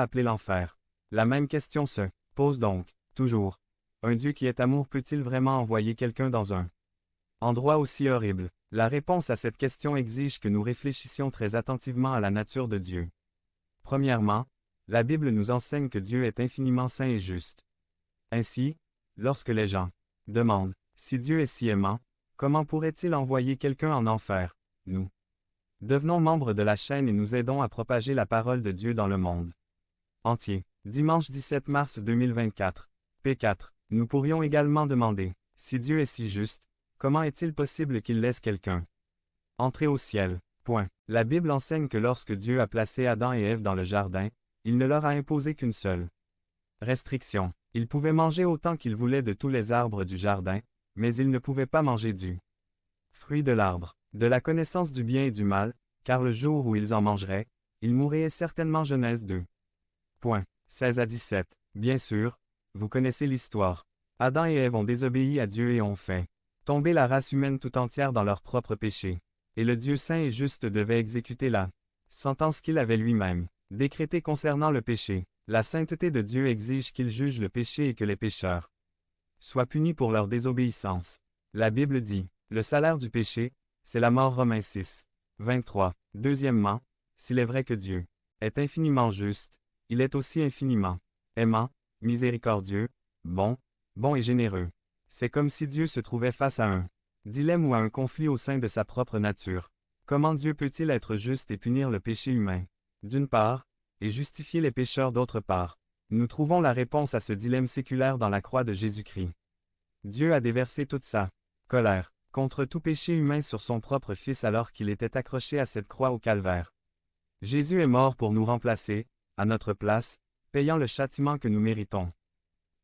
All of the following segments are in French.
appelé l'enfer? La même question se pose donc, toujours. Un Dieu qui est amour peut-il vraiment envoyer quelqu'un dans un endroit aussi horrible? La réponse à cette question exige que nous réfléchissions très attentivement à la nature de Dieu. Premièrement, la Bible nous enseigne que Dieu est infiniment saint et juste. Ainsi, lorsque les gens demandent « Si Dieu est si aimant, comment pourrait-il envoyer quelqu'un en enfer ?» Nous devenons membres de la chaîne et nous aidons à propager la parole de Dieu dans le monde entier. Dimanche 17 mars 2024. P4. Nous pourrions également demander « Si Dieu est si juste, comment est-il possible qu'il laisse quelqu'un entrer au ciel ?» Point. La Bible enseigne que lorsque Dieu a placé Adam et Ève dans le jardin, il ne leur a imposé qu'une seule restriction. Ils pouvaient manger autant qu'ils voulaient de tous les arbres du jardin, mais ils ne pouvaient pas manger du fruit de l'arbre de la connaissance du bien et du mal, car le jour où ils en mangeraient, ils mourraient certainement. Genèse 2. Point. 16 à 17. Bien sûr, vous connaissez l'histoire. Adam et Ève ont désobéi à Dieu et ont fait tomber la race humaine tout entière dans leur propre péché. Et le Dieu saint et juste devait exécuter la sentence qu'il avait lui-même décrétée concernant le péché. La sainteté de Dieu exige qu'il juge le péché et que les pécheurs soient punis pour leur désobéissance. La Bible dit, le salaire du péché, c'est la mort. Romains 6. 23. Deuxièmement, s'il est vrai que Dieu est infiniment juste, il est aussi infiniment aimant, miséricordieux, bon et généreux. C'est comme si Dieu se trouvait face à un dilemme ou à un conflit au sein de sa propre nature. Comment Dieu peut-il être juste et punir le péché humain, d'une part, et justifier les pécheurs d'autre part? Nous trouvons la réponse à ce dilemme séculaire dans la croix de Jésus-Christ. Dieu a déversé toute sa colère contre tout péché humain sur son propre Fils alors qu'il était accroché à cette croix au calvaire. Jésus est mort pour nous remplacer, à notre place, payant le châtiment que nous méritons.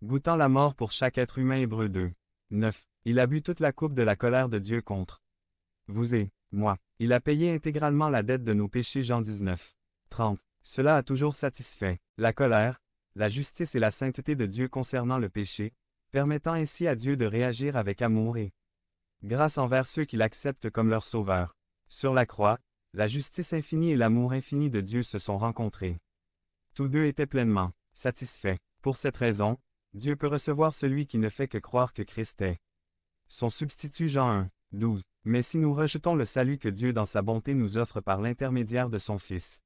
Goûtant la mort pour chaque être humain. Hébreux 2. 9. Il a bu toute la coupe de la colère de Dieu contre vous et moi. Il a payé intégralement la dette de nos péchés. Jean 19. 30. Cela a toujours satisfait la colère, la justice et la sainteté de Dieu concernant le péché, permettant ainsi à Dieu de réagir avec amour et grâce envers ceux qui l'acceptent comme leur sauveur. Sur la croix, la justice infinie et l'amour infini de Dieu se sont rencontrés. Tous deux étaient pleinement satisfaits. Pour cette raison, Dieu peut recevoir celui qui ne fait que croire que Christ est son substitut. Jean 1. 12. Mais si nous rejetons le salut que Dieu dans sa bonté nous offre par l'intermédiaire de son Fils,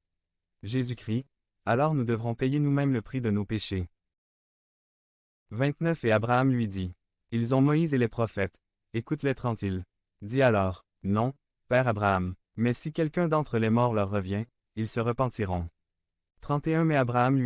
Jésus-Christ, alors nous devrons payer nous-mêmes le prix de nos péchés. 29. Et Abraham lui dit, ils ont Moïse et les prophètes, écoute-les. 30. Il dit alors, non, Père Abraham, mais si quelqu'un d'entre les morts leur revient, ils se repentiront. 31. Mais Abraham lui